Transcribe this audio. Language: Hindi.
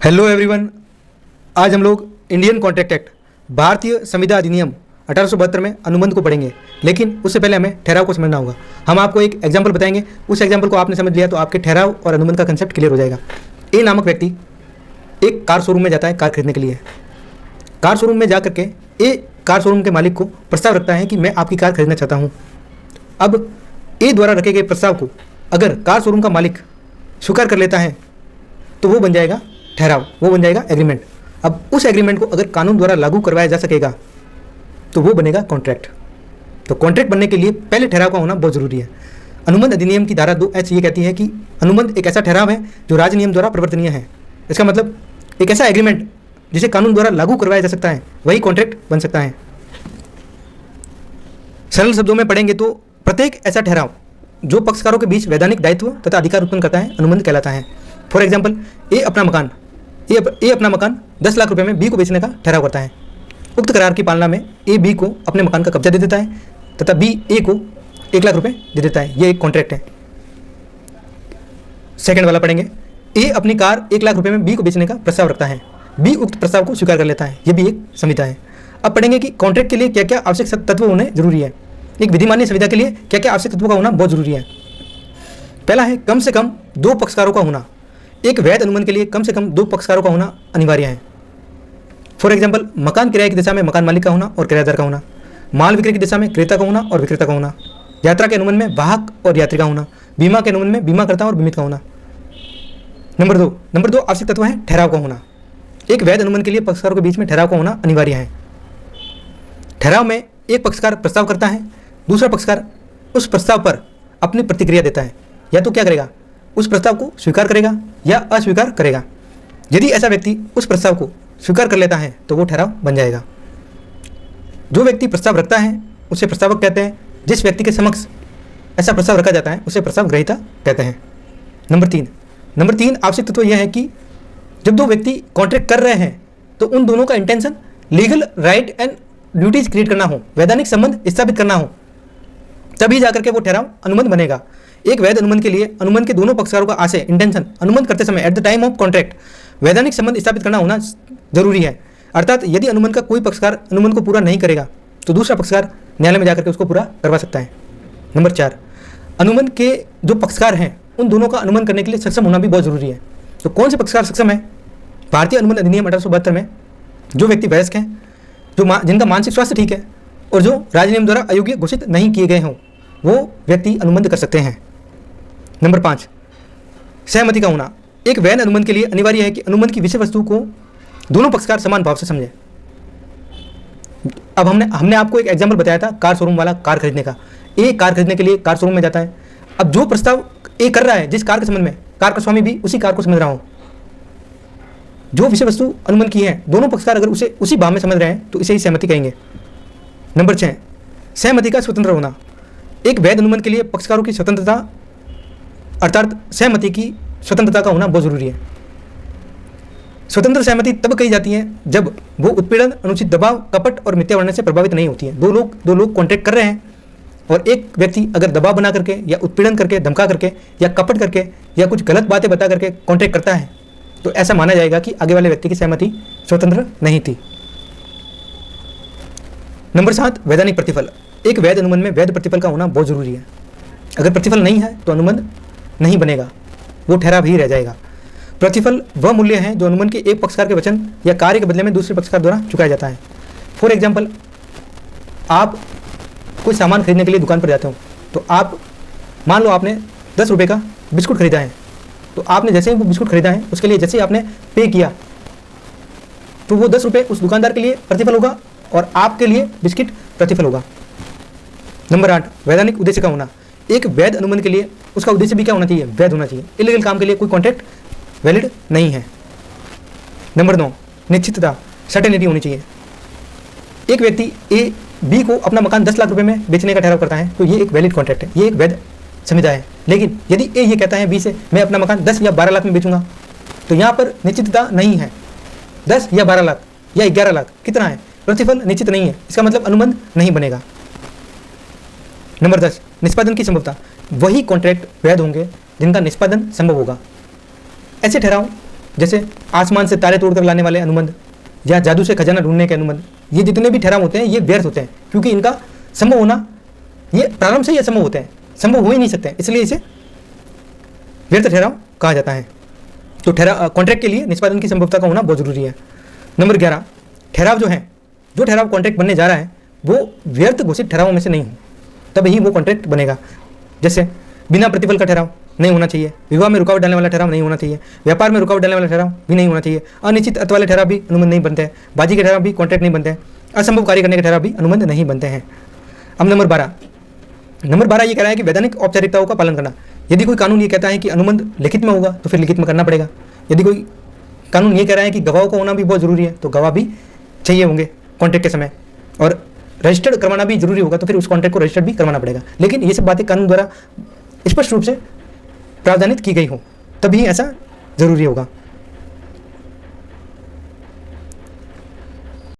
Hello everyone. आज हम लोग इंडियन कॉन्ट्रैक्ट एक्ट भारतीय संविदा अधिनियम 1872 में अनुबंध को पढ़ेंगे, लेकिन उससे पहले हमें ठहराव को समझना होगा। हम आपको एक एग्जांपल बताएंगे, उस एग्जांपल को आपने समझ लिया तो आपके ठहराव और अनुबंध का कंसेप्ट क्लियर हो जाएगा। ए नामक व्यक्ति एक कार शोरूम में जाता है कार खरीदने के लिए। कार शोरूम में जा करके ए कार शोरूम के मालिक को प्रस्ताव रखता है कि मैं आपकी कार खरीदना चाहता हूँ। अब ए द्वारा रखे गए प्रस्ताव को अगर कार शोरूम का मालिक स्वीकार कर लेता है तो वो बन जाएगा ठहराव, वो बन जाएगा एग्रीमेंट। अब उस एग्रीमेंट को अगर कानून द्वारा लागू करवाया जा सकेगा तो वो बनेगा कॉन्ट्रैक्ट। तो कॉन्ट्रैक्ट बनने के लिए पहले ठहराव का होना बहुत जरूरी है। अनुबंध अधिनियम की धारा 2H ये कहती है कि अनुबंध एक ऐसा ठहराव है जो राज्य नियम द्वारा परिवर्तनीय है। इसका मतलब एक ऐसा एग्रीमेंट जिसे कानून द्वारा लागू करवाया जा सकता है वही कॉन्ट्रैक्ट बन सकता है। सरल शब्दों में पढ़ेंगे तो प्रत्येक ऐसा ठहराव जो पक्षकारों के बीच वैधानिक दायित्व तथा अधिकार उत्पन्न करता है अनुबंध कहलाता है। फॉर एग्जाम्पल ए अपना मकान 10 लाख रुपए में बी को बेचने का ठहराव करता है। उक्त करार की पालना में ए बी को अपने मकान का कब्जा दे देता है तथा बी ए को 1 लाख रुपए दे देता है। ये एक कॉन्ट्रैक्ट है। सेकंड वाला पढ़ेंगे। ए अपनी कार 1 लाख रुपए में बी को बेचने का प्रस्ताव रखता है। बी उक्त प्रस्ताव को स्वीकार कर लेता है। यह भी एक संविदा है। अब पढ़ेंगे कि कॉन्ट्रैक्ट के लिए क्या क्या आवश्यक तत्व होने जरूरी है। एक विधिमान्य संविदा के लिए क्या क्या आवश्यक तत्वों का होना बहुत जरूरी है। पहला है कम से कम 2 पक्षकारों का होना। एक वैध अनुबंध के लिए कम से कम 2 पक्षकारों का होना अनिवार्य है। फॉर एग्जाम्पल मकान किराए की दिशा में मकान मालिक का होना और किराएदार का होना, माल विक्रय की दिशा में क्रेता का होना और विक्रेता का होना, यात्रा के अनुबंध में वाहक और यात्री का होना, बीमा के अनुबंध में बीमाकर्ता और बीमित का होना। नंबर दो आवश्यक तत्व है ठहराव का होना। एक वैध अनुबंध के लिए पक्षकारों के बीच में ठहराव का होना अनिवार्य है। ठहराव में एक पक्षकार प्रस्ताव करता है, दूसरा पक्षकार उस प्रस्ताव पर अपनी प्रतिक्रिया देता है। या तो क्या करेगा, उस प्रस्ताव को स्वीकार करेगा या अस्वीकार करेगा। यदि ऐसा व्यक्ति उस प्रस्ताव को स्वीकार कर लेता है तो वो ठहराव बन जाएगा। जो व्यक्ति प्रस्ताव रखता है उसे प्रस्तावक कहते हैं। जिस व्यक्ति के समक्ष ऐसा प्रस्ताव रखा जाता है उसे प्रस्ताव ग्रहीता कहते हैं। नंबर तीन आवश्यक तत्व यह है कि जब 2 व्यक्ति कॉन्ट्रैक्ट कर रहे हैं तो उन दोनों का intention legal right and duties create करना हो, वैधानिक संबंध स्थापित करना हो, तभी जाकर के वो ठहराव अनुबंध बनेगा। एक वैध अनुबंध के लिए अनुबंध के दोनों पक्षकारों का आशय इंटेंशन अनुबंध करते समय at the time of contract वैधानिक संबंध स्थापित करना होना जरूरी है। अर्थात यदि अनुबंध का कोई पक्षकार अनुबंध को पूरा नहीं करेगा तो दूसरा पक्षकार न्यायालय में जाकर के उसको पूरा करवा सकता है। नंबर 4 अनुबंध के जो पक्षकार हैं उन दोनों का अनुबंध करने के लिए सक्षम होना भी बहुत जरूरी है। तो कौन से पक्षकार सक्षम है? भारतीय अनुबंध अधिनियम 1872 में जो व्यक्ति वयस्क हैं, जिनका मानसिक स्वास्थ्य ठीक है और जो राज्य नियम द्वारा अयोग्य घोषित नहीं किए गए हों, वो व्यक्ति अनुबंध कर सकते हैं। नंबर 5 सहमति का होना। एक वैध अनुबंध के लिए अनिवार्य है कि अनुबंध की विषय वस्तु को दोनों पक्षकार समान भाव से समझें। अब हमने आपको एक एग्जांपल बताया था कार शोरूम वाला कार खरीदने का। ए कार खरीदने के लिए कार शोरूम में जाता है। अब जो प्रस्ताव ए कर रहा है जिस कार के संबंध में, कार का स्वामी भी उसी कार को समझ रहा हो। जो विषय वस्तु अनुबंध की है दोनों पक्षकार अगर उसे उसी भाव में समझ रहे हैं तो इसे ही सहमति कहेंगे। नंबर 6 सहमति का स्वतंत्र होना। एक वैध अनुबंध के लिए पक्षकारों की स्वतंत्रता अर्थात सहमति की स्वतंत्रता का होना बहुत जरूरी है। स्वतंत्र सहमति तब कही जाती है जब वो उत्पीड़न, अनुचित दबाव, कपट और मिथ्या वर्णन से प्रभावित नहीं होती है। दो लोग कॉन्ट्रैक्ट कर रहे हैं और एक व्यक्ति अगर दबाव बना करके या उत्पीड़न करके, धमका करके या कपट करके या कुछ गलत बातें बता करके कॉन्ट्रैक्ट करता है तो ऐसा माना जाएगा कि आगे वाले व्यक्ति की सहमति स्वतंत्र नहीं थी। नंबर 7 वैधानिक प्रतिफल। एक वैध अनुबंध में वैध प्रतिफल का होना बहुत जरूरी है। अगर प्रतिफल नहीं है तो अनुबंध नहीं बनेगा, वो ठहराव ही रह जाएगा। प्रतिफल वह मूल्य है जो अनुबंध के एक पक्षकार के वचन या कार्य के बदले में दूसरे पक्षकार द्वारा चुकाया जाता है। फॉर एग्जाम्पल आप कोई सामान खरीदने के लिए दुकान पर जाते हो तो आप मान लो आपने 10 रुपये का बिस्कुट खरीदा है। तो आपने जैसे ही वो बिस्कुट खरीदा है उसके लिए जैसे ही आपने पे किया तो वो 10 रुपये उस दुकानदार के लिए प्रतिफल होगा और आपके लिए बिस्किट प्रतिफल होगा। नंबर 8 वैधानिक उद्देश्य का होना। एक वैध अनुबंध के लिए उसका उद्देश्य भी क्या होना चाहिए? वैध होना चाहिए। इलीगल काम के लिए कोई कॉन्ट्रैक्ट वैलिड नहीं है। नंबर 9 निश्चितता, सर्टेनिटी होनी चाहिए। एक व्यक्ति ए बी को अपना मकान 10 लाख रुपए में बेचने का ठहराव करता है तो ये एक वैलिड कॉन्ट्रैक्ट है, ये एक वैध संविदा है। लेकिन यदि ए ये कहता है बी से मैं अपना मकान 10 या 12 लाख में बेचूंगा तो यहाँ पर निश्चितता नहीं है। 10 या 12 लाख या 11 लाख कितना है? प्रतिफल निश्चित नहीं है, इसका मतलब अनुबंध नहीं बनेगा। नंबर 10 निष्पादन की संभवता। वही कॉन्ट्रैक्ट वैध होंगे जिनका निष्पादन संभव होगा। ऐसे ठहराव जैसे आसमान से तारे तोड़कर लाने वाले अनुबंध या जादू से खजाना ढूंढने के अनुबंध, ये जितने भी ठहराव होते हैं ये व्यर्थ होते हैं, क्योंकि इनका संभव होना ये प्रारंभ से ही असंभव होते हैं, संभव हो ही नहीं सकते, इसलिए इसे व्यर्थ ठहराव कहा जाता है। तो कॉन्ट्रैक्ट के लिए निष्पादन की संभवता का होना बहुत जरूरी है। नंबर 11, ठहराव जो ठहराव कॉन्ट्रैक्ट बनने जा रहा है वो व्यर्थ घोषित ठहरावों में से नहीं हो, तब ही वो कॉन्ट्रैक्ट बनेगा। जैसे बिना प्रतिफल का ठहराव नहीं होना चाहिए, विवाह में रुकावट डालने वाला ठहराव नहीं होना चाहिए, व्यापार में रुकावट डालने वाला ठहराव भी नहीं होना चाहिए, अनिश्चित अर्थ वाले ठहराव भी अनुबंध नहीं बनते हैं, बाजी के ठहराव भी कॉन्ट्रैक्ट नहीं बनते हैं, असंभव कार्य करने के ठहराव भी अनुबंध नहीं बनते हैं। अब नंबर 12 ये कह रहा है कि वैधानिक औपचारिकताओं का पालन करना। यदि कोई कानून ये कहता है कि अनुबंध लिखित में होगा तो फिर लिखित में करना पड़ेगा। यदि कोई कानून ये कह रहा है कि गवाहों का होना भी बहुत ज़रूरी है तो गवाह भी चाहिए होंगे कॉन्ट्रैक्ट के समय, और रजिस्टर्ड करवाना भी जरूरी होगा तो फिर उस कॉन्ट्रैक्ट को रजिस्टर्ड भी करवाना पड़ेगा। लेकिन ये सब बातें कानून द्वारा स्पष्ट रूप से प्रावधानित की गई हो तभी ऐसा जरूरी होगा।